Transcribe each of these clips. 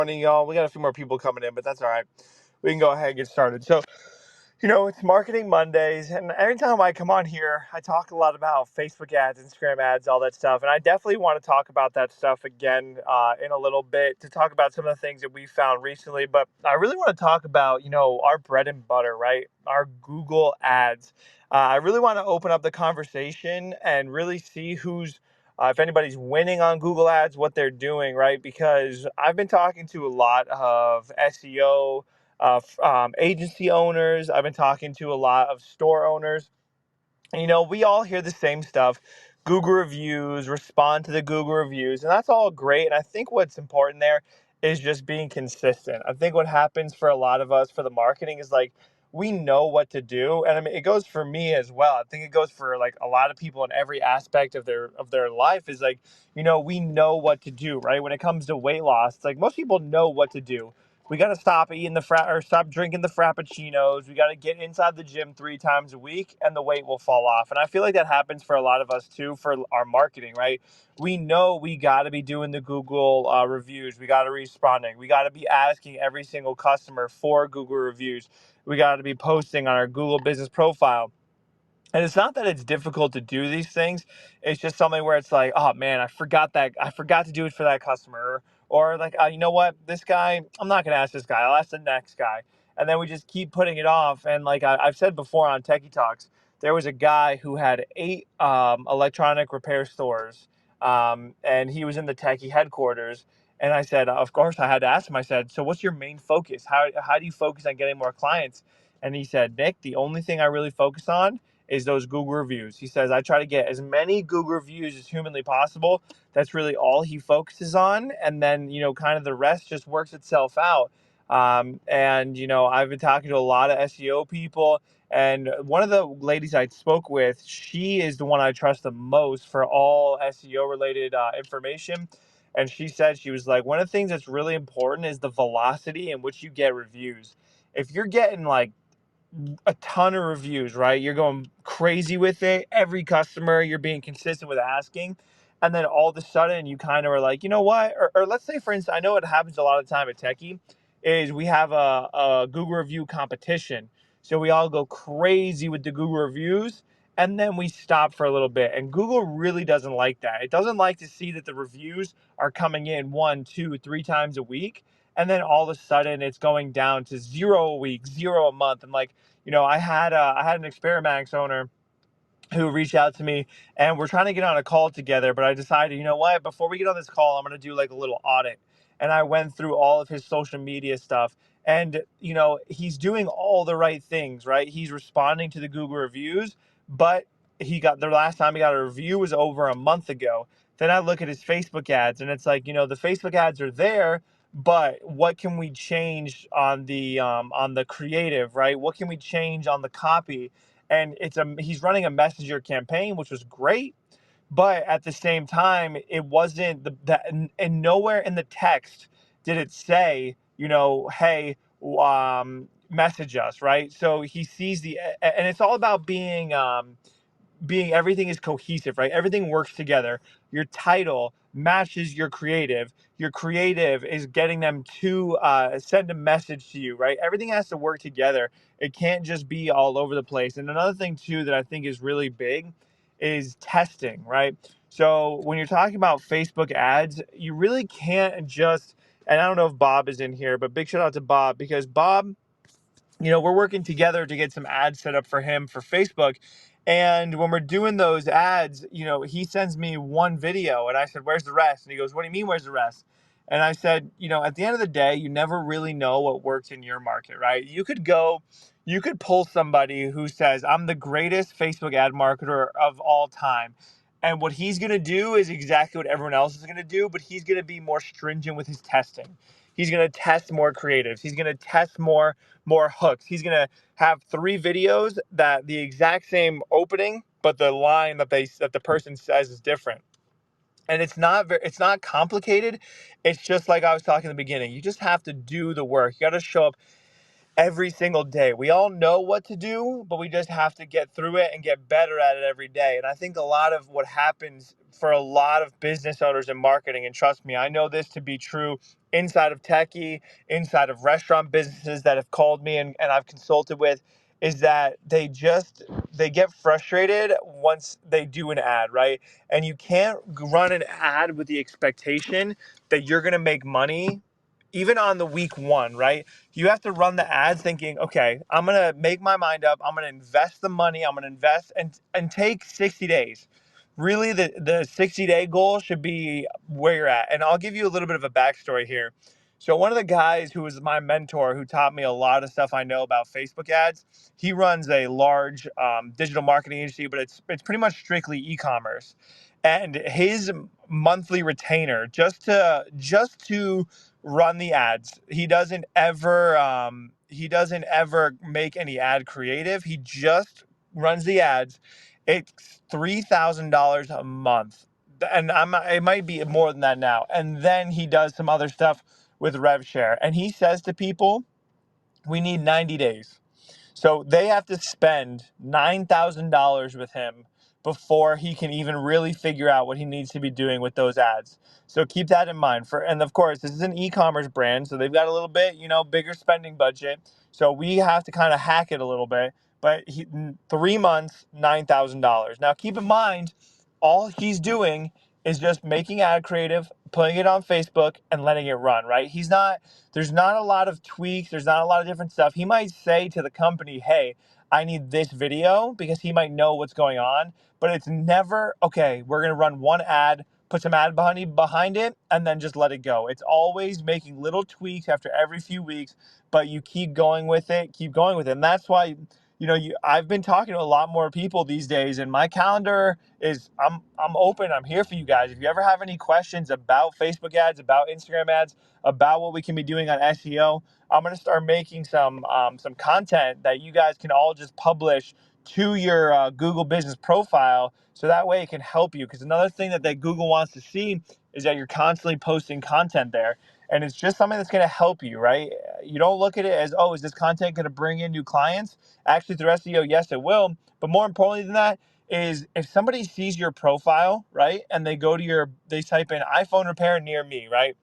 Morning, y'all. We got a few more people coming in, but that's all right. We can go ahead and get started. So, it's Marketing Mondays, and every time I come on here, I talk a lot about Facebook ads, Instagram ads, all that stuff. And I definitely want to talk about that stuff again in a little bit to talk about some of the things that we found recently. But I really want to talk about, our bread and butter, right? Our Google ads. I really want to open up the conversation and really see if anybody's winning on Google ads, what they're doing, right? Because I've been talking to a lot of SEO agency owners. I've been talking to a lot of store owners. We all hear the same stuff. Google reviews, respond to the Google reviews, and that's all great. And I think what's important there is just being consistent. I think what happens for a lot of us for the marketing is like we know what to do. And I mean it goes for me as well. I think it goes for like a lot of people in every aspect of their life is like, we know what to do, right? When it comes to weight loss, it's like most people know what to do. We got to stop eating or stop drinking the frappuccinos. We got to get inside the gym 3 times a week and the weight will fall off. And I feel like that happens for a lot of us too, for our marketing, right? We know we got to be doing the Google reviews. We got to be responding. We got to be asking every single customer for Google reviews. We got to be posting on our Google business profile. And it's not that it's difficult to do these things. It's just something where it's like, oh man, I forgot to do it for that customer. Or like, you know what, this guy, I'm not going to ask this guy. I'll ask the next guy. And then we just keep putting it off. And like I've said before on Techy Talks, there was a guy who had 8 electronic repair stores. And he was in the Techy headquarters. And I said, of course, I had to ask him. I said, so what's your main focus? How do you focus on getting more clients? And he said, Nick, the only thing I really focus on is those Google reviews. He says, I try to get as many Google reviews as humanly possible. That's really all he focuses on. And then, kind of the rest just works itself out. I've been talking to a lot of SEO people. And one of the ladies I spoke with, she is the one I trust the most for all SEO related information. And she said, she was like, one of the things that's really important is the velocity in which you get reviews. If you're getting like a ton of reviews, right? You're going crazy with it. Every customer, you're being consistent with asking. And then all of a sudden you kind of are like, you know what? Or let's say, for instance, I know it happens a lot of the time at Techie, is we have a Google review competition. So we all go crazy with the Google reviews and then we stop for a little bit. And Google really doesn't like that. It doesn't like to see that the reviews are coming in 1, 2, 3 times a week. And then all of a sudden it's going down to 0 a week, 0 a month. And like, I had an Experiments owner who reached out to me and we're trying to get on a call together, but I decided, you know what, before we get on this call, I'm going to do like a little audit. And I went through all of his social media stuff and, he's doing all the right things, right? He's responding to the Google reviews, but the last time he got a review was over a month ago. Then I look at his Facebook ads and it's like, the Facebook ads are there, but what can we change on the creative, right? What can we change on the copy? And he's running a messenger campaign, which was great, but at the same time it wasn't and nowhere in the text did it say, hey, message us, right? So he sees and it's all about being everything is cohesive, right? Everything works together. Your title matches your creative. Your creative is getting them to send a message to you, right? Everything has to work together. It can't just be all over the place. And another thing too that I think is really big is testing, right? So when you're talking about Facebook ads, you really can't just, and I don't know if Bob is in here, but big shout out to Bob because Bob, we're working together to get some ads set up for him for Facebook. And when we're doing those ads, he sends me one video and I said, where's the rest? And he goes, what do you mean, where's the rest? And I said, at the end of the day, you never really know what works in your market, right? You could pull somebody who says, I'm the greatest Facebook ad marketer of all time. And what he's going to do is exactly what everyone else is going to do, but he's going to be more stringent with his testing. He's going to test more creatives. He's going to test more hooks. He's going to have 3 videos that the exact same opening, but the line that the person says is different. And it's not complicated. It's just like I was talking in the beginning. You just have to do the work. You got to show up every single day. We all know what to do, but we just have to get through it and get better at it every day. And I think a lot of what happens for a lot of business owners in marketing, and trust me, I know this to be true inside of Techy, inside of restaurant businesses that have called me and I've consulted with, is that they get frustrated once they do an ad, right? And you can't run an ad with the expectation that you're going to make money even on the week one, right? You have to run the ads thinking, okay, I'm going to make my mind up. I'm going to invest the money. I'm going to invest and take 60 days. Really, the 60-day goal should be where you're at. And I'll give you a little bit of a backstory here. So one of the guys who was my mentor, who taught me a lot of stuff I know about Facebook ads, he runs a large digital marketing agency, but it's pretty much strictly e-commerce. And his monthly retainer, just to run the ads, he doesn't ever make any ad creative. He just runs the ads. It's $3,000 a month, and it might be more than that now. And then he does some other stuff with RevShare, and he says to people, "We need 90 days." So they have to spend $9,000 with him before he can even really figure out what he needs to be doing with those ads. So keep that in mind. And of course, this is an e-commerce brand, so they've got a little bit, bigger spending budget. So we have to kind of hack it a little bit. But 3 months, $9,000. Now keep in mind, all he's doing is just making ad creative, putting it on Facebook, and letting it run. Right? There's not a lot of tweaks. There's not a lot of different stuff. He might say to the company, hey, I need this video, because he might know what's going on. But it's never, okay, we're going to run one ad, put some ad behind it, and then just let it go. It's always making little tweaks after every few weeks, but you keep going with it, keep going with it. And that's why, I've been talking to a lot more people these days, and my calendar is, I'm open. I'm here for you guys. If you ever have any questions about Facebook ads, about Instagram ads, about what we can be doing on SEO, I'm going to start making some content that you guys can all just publish to your Google business profile, so that way it can help you. Because another thing that Google wants to see is that you're constantly posting content there. And it's just something that's going to help you, right? You don't look at it as, oh, is this content going to bring in new clients? Actually, through SEO, yes, it will. But more importantly than that is, if somebody sees your profile, right, and they type in iPhone repair near me, right?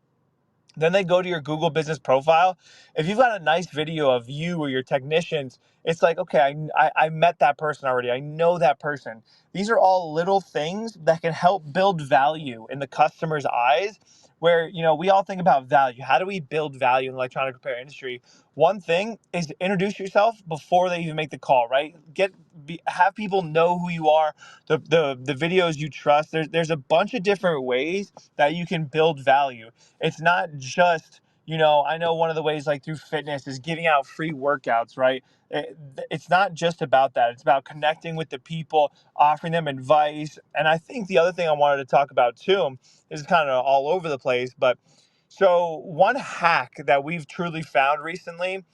Then they go to your Google business profile. If you've got a nice video of you or your technicians, it's like, okay, I met that person already. I know that person. These are all little things that can help build value in the customer's eyes, where, we all think about value. How do we build value in the electronic repair industry? One thing is to introduce yourself before they even make the call, right? Have people know who you are, the videos you trust. There's a bunch of different ways that you can build value. It's not just, I know one of the ways, like through fitness, is giving out free workouts, right? It's not just about that. It's about connecting with the people, offering them advice. And I think the other thing I wanted to talk about too is kind of all over the place, but so one hack that we've truly found recently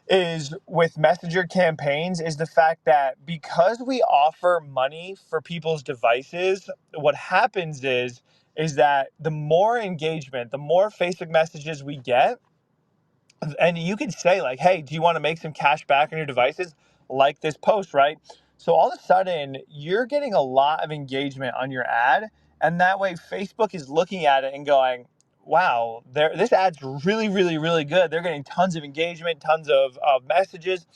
is with messenger campaigns, is the fact that because we offer money for people's devices, what happens is that the more engagement, the more Facebook messages we get, and you can say like, hey, do you want to make some cash back on your devices, like this post, right? So all of a sudden you're getting a lot of engagement on your ad, and that way Facebook is looking at it and going, wow, this ad's really, really, really good. They're getting tons of engagement, tons of messages.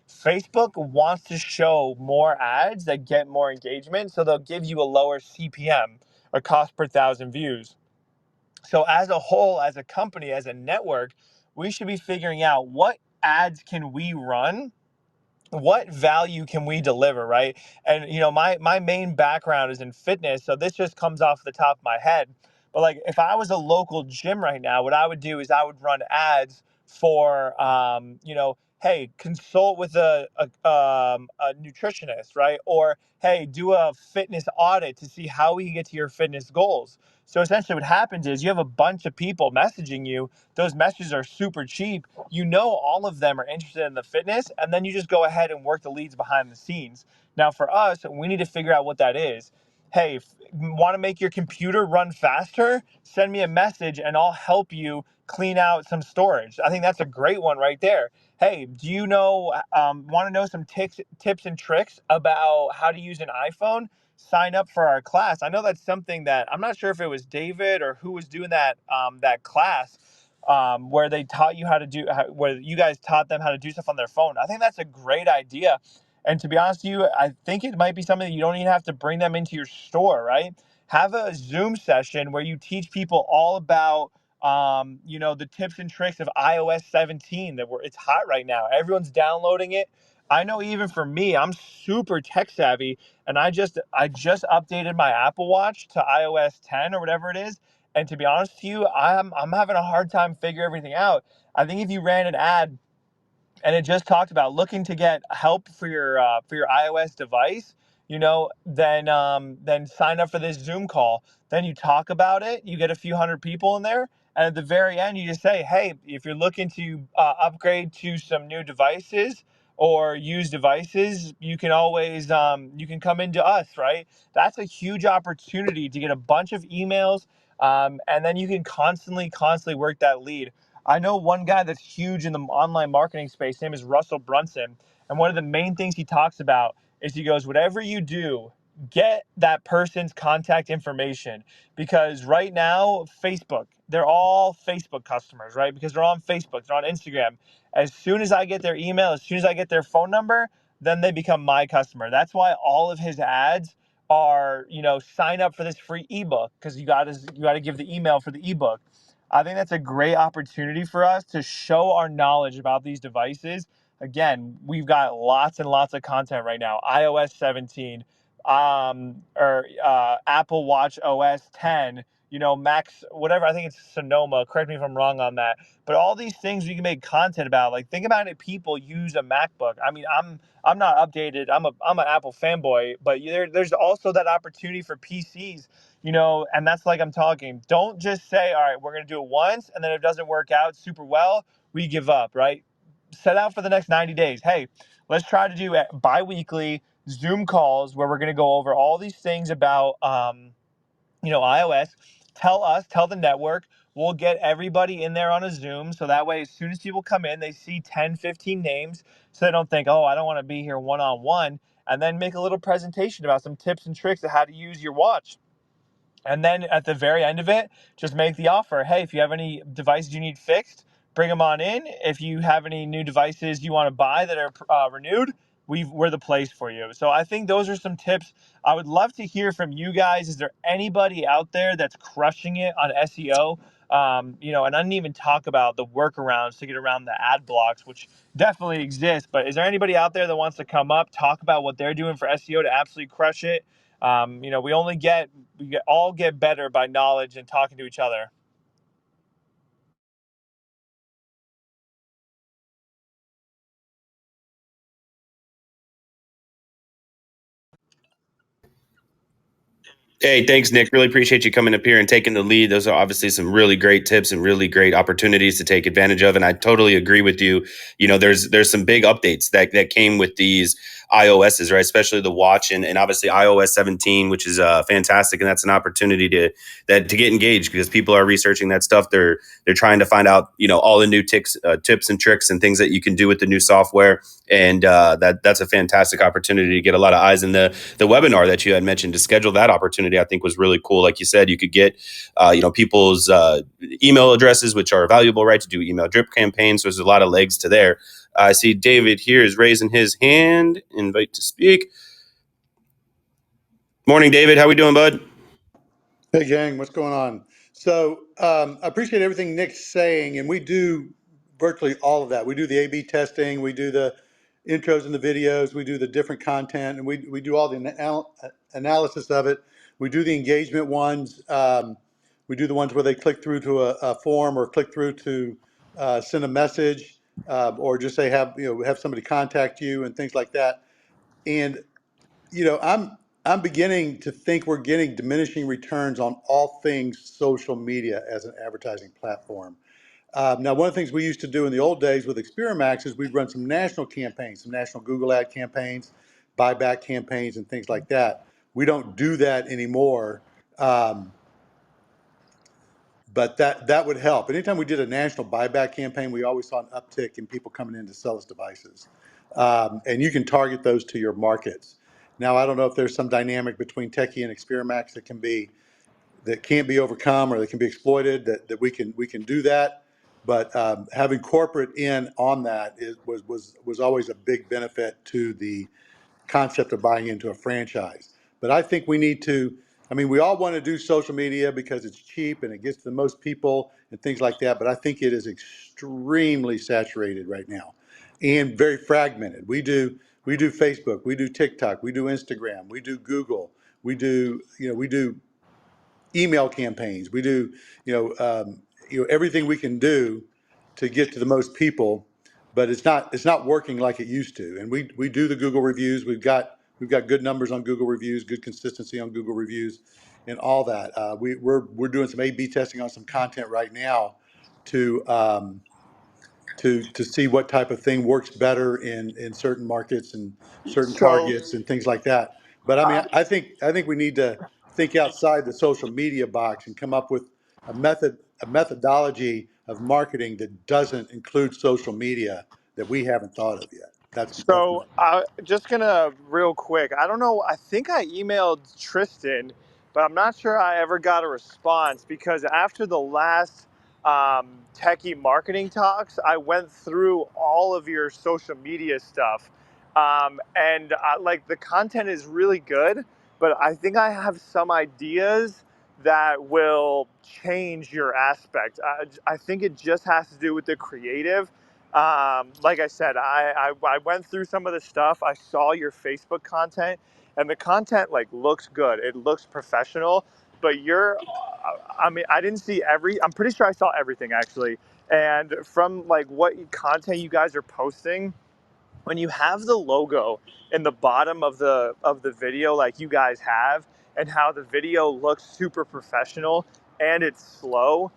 Facebook wants to show more ads that get more engagement, so they'll give you a lower CPM, or cost per thousand views. So as a whole, as a company, as a network, we should be figuring out what ads can we run, what value can we deliver, right? And my main background is in fitness, so this just comes off the top of my head. But like, if I was a local gym right now, what I would do is I would run ads for hey, consult with a nutritionist, right? Or hey, do a fitness audit to see how we can get to your fitness goals. So essentially what happens is, you have a bunch of people messaging you. Those messages are super cheap. All of them are interested in the fitness, and then you just go ahead and work the leads behind the scenes. Now for us, we need to figure out what that is. Hey, want to make your computer run faster? Send me a message and I'll help you clean out some storage. I think that's a great one right there. Hey, do you know, want to know some tips and tricks about how to use an iPhone? Sign up for our class. I know that's something that I'm not sure if it was David or who was doing that class, where they taught you how to where you guys taught them how to do stuff on their phone. I think that's a great idea. And to be honest with you, I think it might be something that you don't even have to bring them into your store, right? Have a Zoom session where you teach people all about, the tips and tricks of iOS 17 it's hot right now. Everyone's downloading it. I know even for me, I'm super tech savvy, and I just updated my Apple Watch to iOS 10 or whatever it is. And to be honest with you, I'm having a hard time figuring everything out. I think if you ran an ad and it just talked about looking to get help for your iOS device, then sign up for this Zoom call. Then you talk about it. You get a few hundred people in there, and at the very end, you just say, "Hey, if you're looking to upgrade to some new devices or use devices, you can come into us." Right? That's a huge opportunity to get a bunch of emails, and then you can constantly work that lead. I know one guy that's huge in the online marketing space. His name is Russell Brunson. And one of the main things he talks about is he goes, whatever you do, get that person's contact information. Because right now, Facebook, they're all Facebook customers, right? Because they're on Facebook, they're on Instagram. As soon as I get their email, as soon as I get their phone number, then they become my customer. That's why all of his ads are, sign up for this free ebook, because you got to give the email for the ebook. I think that's a great opportunity for us to show our knowledge about these devices. Again, we've got lots and lots of content right now. iOS 17, or Apple Watch OS 10, Max, whatever. I think it's Sonoma. Correct me if I'm wrong on that. But all these things we can make content about. Like, think about it. People use a MacBook. I mean, I'm not updated. I'm an Apple fanboy, but there's also that opportunity for PCs, and that's like I'm talking. Don't just say, all right, we're going to do it once, and then if it doesn't work out super well, we give up, right? Set out for the next 90 days. Hey, let's try to do bi-weekly Zoom calls where we're going to go over all these things about, iOS. Tell the network. We'll get everybody in there on a Zoom. So that way, as soon as people come in, they see 10, 15 names. So they don't think, oh, I don't want to be here one-on-one. And then make a little presentation about some tips and tricks of how to use your watch. And then at the very end of it, just make the offer. Hey, if you have any devices you need fixed, bring them on in. If you have any new devices you want to buy that are renewed, we're the place for you. So I think those are some tips. I would love to hear from you guys. Is there anybody out there that's crushing it on SEO? And I didn't even talk about the workarounds to get around the ad blocks, which definitely exist. But is there anybody out there that wants to come up, talk about what they're doing for SEO to absolutely crush it? We all get better by knowledge and talking to each other. Hey, thanks, Nick. Really appreciate you coming up here and taking the lead. Those are obviously some really great tips and really great opportunities to take advantage of. And I totally agree with you. There's some big updates that came with these iOSs, right? Especially the watch and obviously iOS 17, which is fantastic. And that's an opportunity to get engaged because people are researching that stuff. They're trying to find out, all the new tips and tricks and things that you can do with the new software. And that's a fantastic opportunity to get a lot of eyes in the webinar that you had mentioned. To schedule that opportunity, I think was really cool. Like you said, you could get people's email addresses, which are valuable, right, to do email drip campaigns. So there's a lot of legs to there. I see David here is raising his hand. Invite to speak. Morning, David. How we doing, bud? Hey, gang, what's going on? So I appreciate everything Nick's saying, and we do virtually all of that. We do the A/B testing, we do the intros and the videos, we do the different content, and we do all the analysis of it. We do the engagement ones. We do the ones where they click through to a form or click through to send a message, or just say have somebody contact you and things like that. And I'm beginning to think we're getting diminishing returns on all things social media as an advertising platform. Now, one of the things we used to do in the old days with Experamax is we'd run some national campaigns, some national Google ad campaigns, buyback campaigns, and things like that. We don't do that anymore. Um, But that would help. Anytime we did a national buyback campaign, we always saw an uptick in people coming in to sell us devices. And you can target those to your markets. Now, I don't know if there's some dynamic between Techie and Experamax that can't be overcome or that can be exploited. That we can do that. But having corporate in on that was always a big benefit to the concept of buying into a franchise. But I think we need to, I mean, we all want to do social media because it's cheap and it gets to the most people and things like that. But I think it is extremely saturated right now and very fragmented. We do Facebook, we do TikTok, we do Instagram, we do Google, we do email campaigns. We do, everything we can do to get to the most people, but it's not working like it used to. And we do the Google reviews. We've got good numbers on Google reviews, good consistency on Google reviews, and all that. We're doing some A/B testing on some content right now to to see what type of thing works better in certain markets and certain So, targets and things like that. But I mean, I think we need to think outside the social media box and come up with a methodology of marketing that doesn't include social media that we haven't thought of yet. That's my So just gonna real quick. I don't know. I think I emailed Tristan, but I'm not sure I ever got a response because after the last techie marketing talks, I went through all of your social media stuff, and like the content is really good. But I think I have some ideas that will change your aspect. I think it just has to do with the creative. Like I said, I went through some of the stuff. I saw your Facebook content, and the content like looks good. It looks professional, but I mean, I didn't see I'm pretty sure I saw everything actually. And from like what content you guys are posting, when you have the logo in the bottom of the video like you guys have, and how the video looks super professional and it's slow,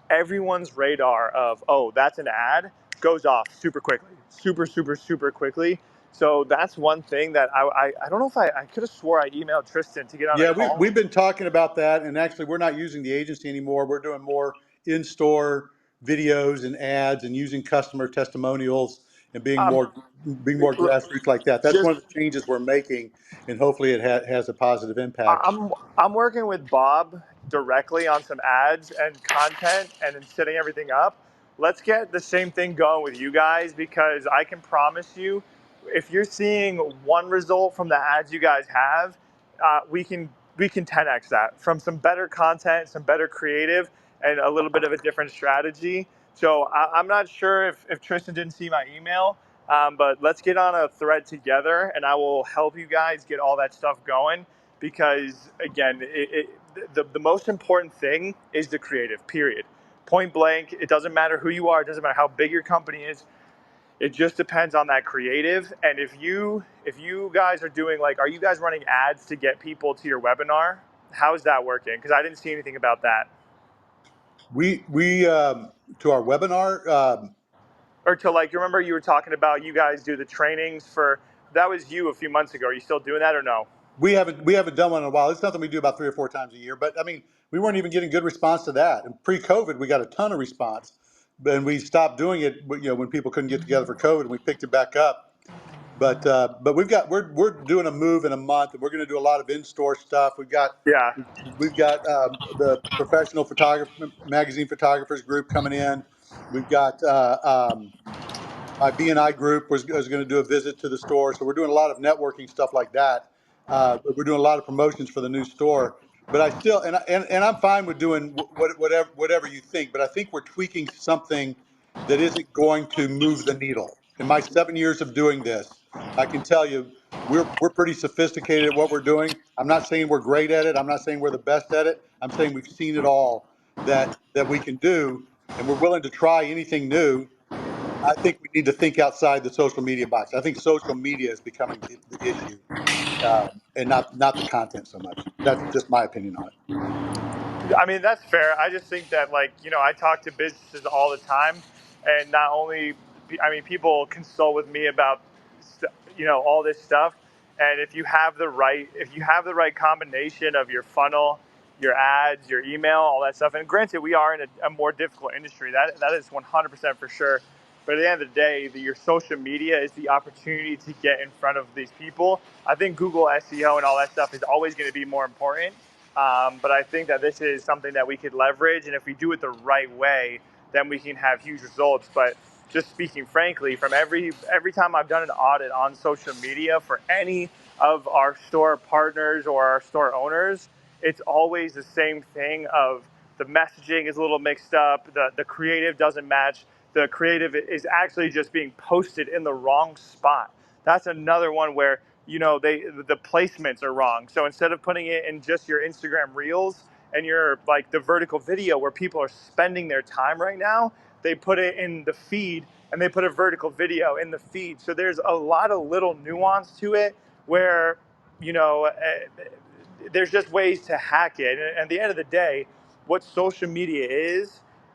everyone's radar of, oh, that's an ad, goes off super quickly, super quickly. So that's one thing that I don't know if I could have swore I emailed Tristan to get on a Yeah, call. we've been talking about that, and actually, we're not using the agency anymore. We're doing more in-store videos and ads, and using customer testimonials, and being um, more grassroots like that. That's just one of the changes we're making, and hopefully, it has a positive impact. I'm working with Bob directly on some ads and content and then setting everything up. Let's get the same thing going with you guys, because I can promise you, if you're seeing one result from the ads you guys have, we can 10x that from some better content, some better creative, and a little bit of a different strategy. So I'm not sure if Tristan didn't see my email, but let's get on a thread together, and I will help you guys get all that stuff going. Because again, the most important thing is the creative. Period. Point blank. It doesn't matter who you are. It doesn't matter how big your company is. It just depends on that creative. And if you guys are doing, like, are you guys running ads to get people to your webinar? How's that working? Because I didn't see anything about that. We to our webinar. Or to, like, you remember you were talking about you guys do the trainings for, that was you a few months ago. Are you still doing that or no? We haven't done one in a while. It's something we do about 3 or 4 times a year. But I mean, we weren't even getting good response to that. And pre-COVID, we got a ton of response, and we stopped doing it. When people couldn't get together for COVID, and we picked it back up. But we're doing a move in a month, and we're going to do a lot of in-store stuff. Yeah. We've got the professional photographer magazine photographers group coming in. We've got my BNI group was going to do a visit to the store. So we're doing a lot of networking stuff like that. We're doing a lot of promotions for the new store. But I still, and I'm fine with doing whatever you think. But I think we're tweaking something that isn't going to move the needle. In my 7 years of doing this, I can tell you we're pretty sophisticated at what we're doing. I'm not saying we're great at it. I'm not saying we're the best at it. I'm saying we've seen it all that we can do, and we're willing to try anything new. I think we need to think outside the social media box. I think social media is becoming the issue, and not the content so much. That's just my opinion on it. I mean, that's fair. I just think that, like, I talk to businesses all the time, and not only, I mean, people consult with me about, all this stuff. And if you have the right combination of your funnel your ads, your email, all that stuff. And granted, we are in a more difficult industry. That is 100% for sure. But at the end of the day, your social media is the opportunity to get in front of these people. I think Google SEO and all that stuff is always going to be more important. But I think that this is something that we could leverage. And if we do it the right way, then we can have huge results. But just speaking frankly, from every time I've done an audit on social media for any of our store partners or our store owners, it's always the same thing of the messaging is a little mixed up, the creative doesn't match, the creative is actually just being posted in the wrong spot. That's another one where, the placements are wrong. So instead of putting it in just your Instagram reels and your like the vertical video where people are spending their time right now, they put it in the feed and they put a vertical video in the feed. So there's a lot of little nuance to it where, you know, there's just ways to hack it. And at the end of the day, what social media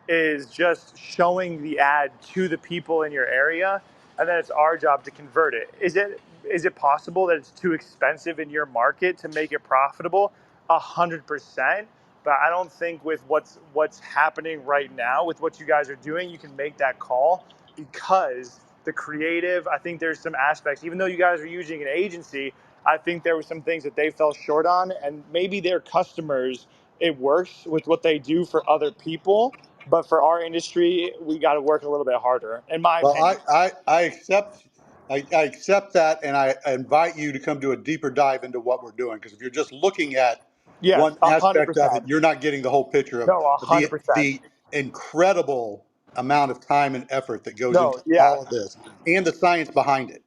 is just showing the ad to the people in your area, and then it's our job to convert it. Is it possible that it's too expensive in your market to make it profitable? 100%. But I don't think with what's happening right now, with what you guys are doing, you can make that call, because the creative, I think there's some aspects, even though you guys are using an agency, I think there were some things that they fell short on, and maybe their customers, it works with what they do for other people, but for our industry, we got to work a little bit harder, in my Well, opinion. I accept I accept that, and I invite you to come do a deeper dive into what we're doing. Because if you're just looking at Yes, one a hundred aspect of it, percent. you're not getting the whole picture of No, a the hundred percent. the incredible amount of time and effort that goes No, into yeah, all of this and the science behind it.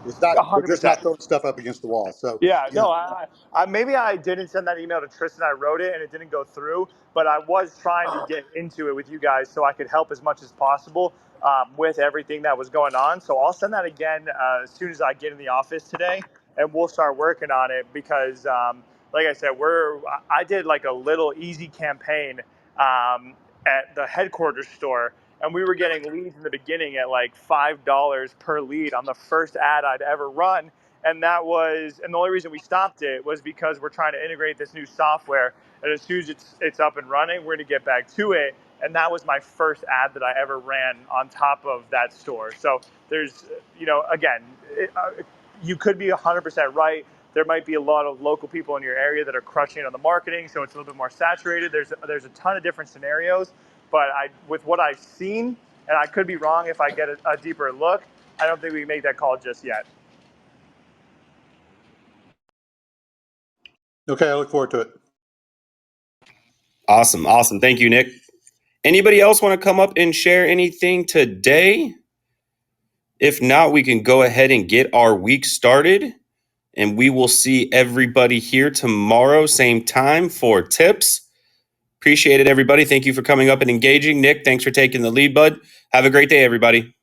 It's not a we're hundred just percent. not throwing stuff up against the wall. So Yeah, yeah. no, I maybe I didn't send that email to Tristan. I wrote it and it didn't go through, but I was trying to get into it with you guys so I could help as much as possible with everything that was going on. So I'll send that again as soon as I get in the office today, and we'll start working on it because, like I said, I did like a little easy campaign at the headquarters store, and we were getting leads in the beginning at like $5 per lead on the first ad I'd ever run. And the only reason we stopped it was because we're trying to integrate this new software, and as soon as it's up and running, we're going to get back to it. And that was my first ad that I ever ran on top of that store. So there's, again, you could be 100% right. There might be a lot of local people in your area that are crushing it on the marketing, so it's a little bit more saturated. There's a ton of different scenarios, but with what I've seen, and I could be wrong if I get a deeper look, I don't think we can make that call just yet. Okay, I look forward to it. Awesome. Awesome. Thank you, Nick. Anybody else want to come up and share anything today? If not, we can go ahead and get our week started, and we will see everybody here tomorrow, same time for tips. Appreciate it, everybody. Thank you for coming up and engaging. Nick, thanks for taking the lead, bud. Have a great day, everybody.